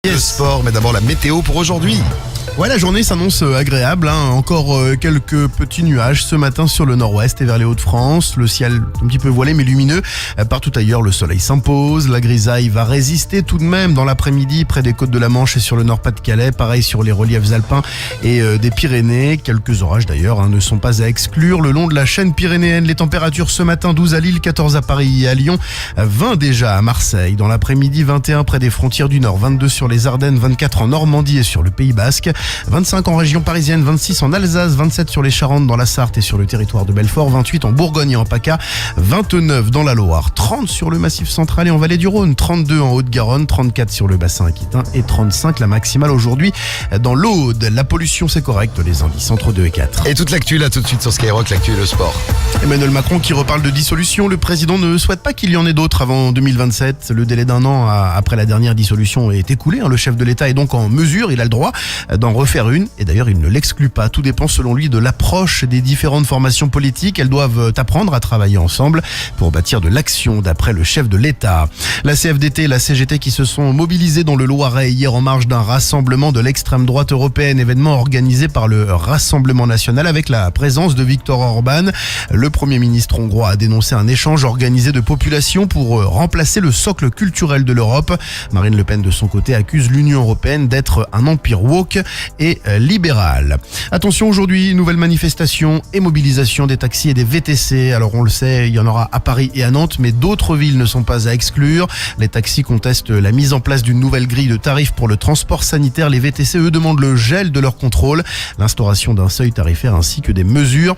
Le sport, mais d'abord la météo pour aujourd'hui. Ouais, la journée s'annonce agréable, Encore quelques petits nuages ce matin sur le nord-ouest et vers les Hauts-de-France. Le ciel un petit peu voilé mais lumineux. Partout ailleurs, le soleil s'impose. La grisaille va résister tout de même dans l'après-midi près des côtes de la Manche et sur le Nord-Pas-de-Calais. Pareil sur les reliefs alpins et des Pyrénées. Quelques orages d'ailleurs ne sont pas à exclure. Le long de la chaîne pyrénéenne, les températures ce matin 12 à Lille, 14 à Paris et à Lyon, 20 déjà à Marseille. Dans l'après-midi, 21 près des frontières du Nord, 22 sur les Ardennes, 24 en Normandie et sur le Pays Basque. 25 en région parisienne, 26 en Alsace, 27 sur les Charentes, dans la Sarthe et sur le territoire de Belfort, 28 en Bourgogne et en PACA, 29 dans la Loire, 30 sur le Massif central et en Vallée du Rhône, 32 en Haute-Garonne, 34 sur le bassin aquitain et 35 la maximale aujourd'hui dans l'Aude. La pollution c'est correct, les indices entre 2 et 4. Et toute l'actu là tout de suite sur Skyrock, l'actu et le sport. Emmanuel Macron qui reparle de dissolution. Le président ne souhaite pas qu'il y en ait d'autres avant 2027. Le délai d'un an après la dernière dissolution est écoulé. Le chef de l'État est donc en mesure, il a le droit d'en refaire une. Et d'ailleurs, il ne l'exclut pas. Tout dépend selon lui de l'approche des différentes formations politiques. Elles doivent apprendre à travailler ensemble pour bâtir de l'action, d'après le chef de l'État. La CFDT et la CGT qui se sont mobilisées dans le Loiret hier en marge d'un rassemblement de l'extrême droite européenne, événement organisé par le Rassemblement national avec la présence de Viktor Orban. Le Premier ministre hongrois a dénoncé un échange organisé de populations pour remplacer le socle culturel de l'Europe. Marine Le Pen de son côté accuse l'Union européenne d'être un empire woke et libéral. Attention, aujourd'hui, nouvelle manifestation et mobilisation des taxis et des VTC. Alors on le sait, il y en aura à Paris et à Nantes, mais d'autres villes ne sont pas à exclure. Les taxis contestent la mise en place d'une nouvelle grille de tarifs pour le transport sanitaire. Les VTC, eux, demandent le gel de leur contrôle, l'instauration d'un seuil tarifaire ainsi que des mesures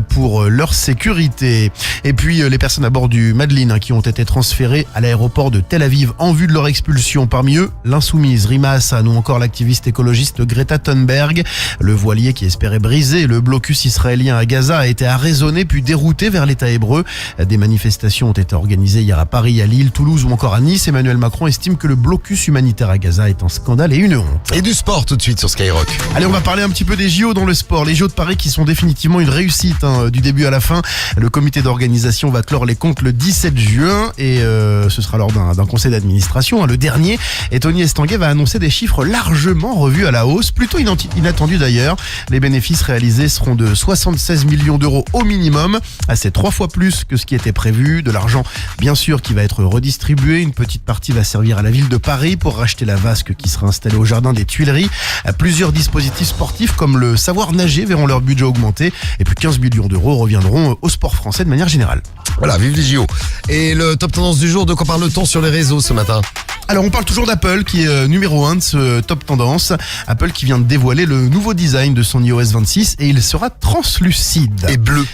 pour leur sécurité. Et puis les personnes à bord du Madeleine qui ont été transférées à l'aéroport de Tel Aviv en vue de leur expulsion. Parmi eux, l'insoumise Rima Hassan ou encore l'activiste écologiste Greta Thunberg. Le voilier qui espérait briser le blocus israélien à Gaza a été arraisonné puis dérouté vers l'État hébreu. Des manifestations ont été organisées hier à Paris, à Lille, Toulouse ou encore à Nice. Emmanuel Macron estime que le blocus humanitaire à Gaza est un scandale et une honte. Et du sport tout de suite sur Skyrock. Allez, on va parler un petit peu des JO dans le sport. Les JO de Paris qui sont définitivement une réussite du début à la fin. Le comité d'organisation va clore les comptes le 17 juin et ce sera lors d'un conseil d'administration, le dernier. Et Tony Estanguet va annoncer des chiffres largement revus à la hausse, plutôt inattendu d'ailleurs. Les bénéfices réalisés seront de 76 millions d'euros au minimum. C'est 3 fois plus que ce qui était prévu. De l'argent, bien sûr, qui va être redistribué. Une petite partie va servir à la ville de Paris pour racheter la vasque qui sera installée au jardin des Tuileries. Plusieurs dispositifs sportifs comme le savoir nager verront leur budget augmenter. Et puis 15 millions d'euros reviendront au sport français de manière générale. Voilà, vive les JO. Et le top tendance du jour, de quoi parle-t-on sur les réseaux ce matin ? Alors on parle toujours d'Apple qui est numéro 1 de ce top tendance. Apple qui vient de dévoiler le nouveau design de son iOS 26 et il sera translucide. Et bleu.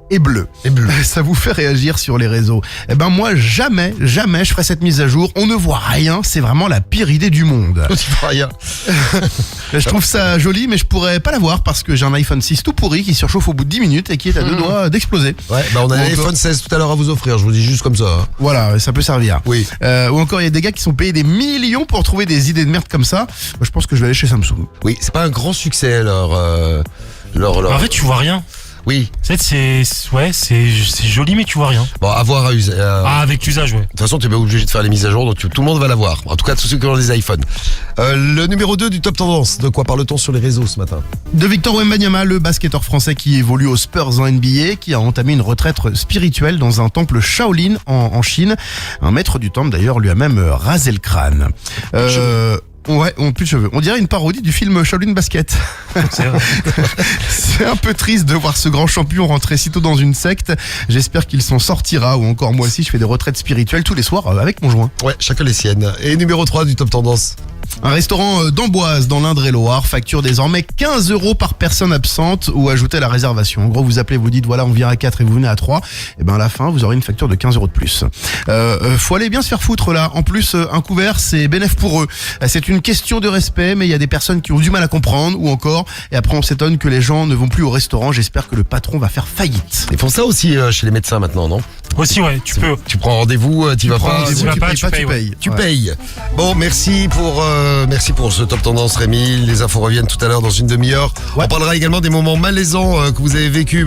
Et bleu. Et bleu. Ça vous fait réagir sur les réseaux. Eh ben moi, jamais je ferai cette mise à jour. On ne voit rien, c'est vraiment la pire idée du monde. Tu vois rien. Je trouve ça joli, mais je pourrais pas l'avoir parce que j'ai un iPhone 6 tout pourri qui surchauffe au bout de 10 minutes et qui est à 2 doigts d'exploser. Ouais, on a l'iPhone 16 tout à l'heure à vous offrir, je vous dis juste comme ça. Voilà, ça peut servir. Oui. Ou encore, il y a des gars qui sont payés des millions pour trouver des idées de merde comme ça. Moi, je pense que je vais aller chez Samsung. Oui, c'est pas un grand succès leur... En fait, tu vois rien. Oui. C'est joli, mais tu vois rien. Bon, avoir à user. Avec l'usage, ouais. De toute façon, tu es pas obligé de faire les mises à jour, donc tout le monde va l'avoir. En tout cas, tous ceux qui ont des iPhones. Le numéro 2 du top tendance. De quoi parle-t-on sur les réseaux ce matin ? De Victor Wembanyama, le basketteur français qui évolue aux Spurs en NBA, qui a entamé une retraite spirituelle dans un temple Shaolin en Chine. Un maître du temple, d'ailleurs, lui a même rasé le crâne. Ouais, on plus de cheveux. On dirait une parodie du film Shaolin Basket. C'est vrai. C'est un peu triste de voir ce grand champion rentrer si tôt dans une secte. J'espère qu'il s'en sortira, ou encore moi aussi je fais des retraites spirituelles tous les soirs avec mon joint. Ouais, chacun les siennes. Et numéro 3 du top tendance. Un restaurant d'Amboise dans l'Indre-et-Loire facture désormais 15 € par personne absente ou ajoutée à la réservation. En gros, vous appelez, vous dites voilà, on vient à 4 et vous venez à 3. Et ben à la fin, vous aurez une facture de 15 € de plus. Faut aller bien se faire foutre là. En plus, un couvert, c'est bénef pour eux. C'est une question de respect, mais il y a des personnes qui ont du mal à comprendre ou encore. Et après, on s'étonne que les gens ne vont plus au restaurant. J'espère que le patron va faire faillite. Ils font ça aussi chez les médecins maintenant, non ? Aussi, ouais, tu peux. Tu prends rendez-vous, tu vas pas. Tu payes. Bon, merci pour ce top tendance, Rémi. Les infos reviennent tout à l'heure dans une demi-heure. Ouais. On parlera également des moments malaisants que vous avez vécus.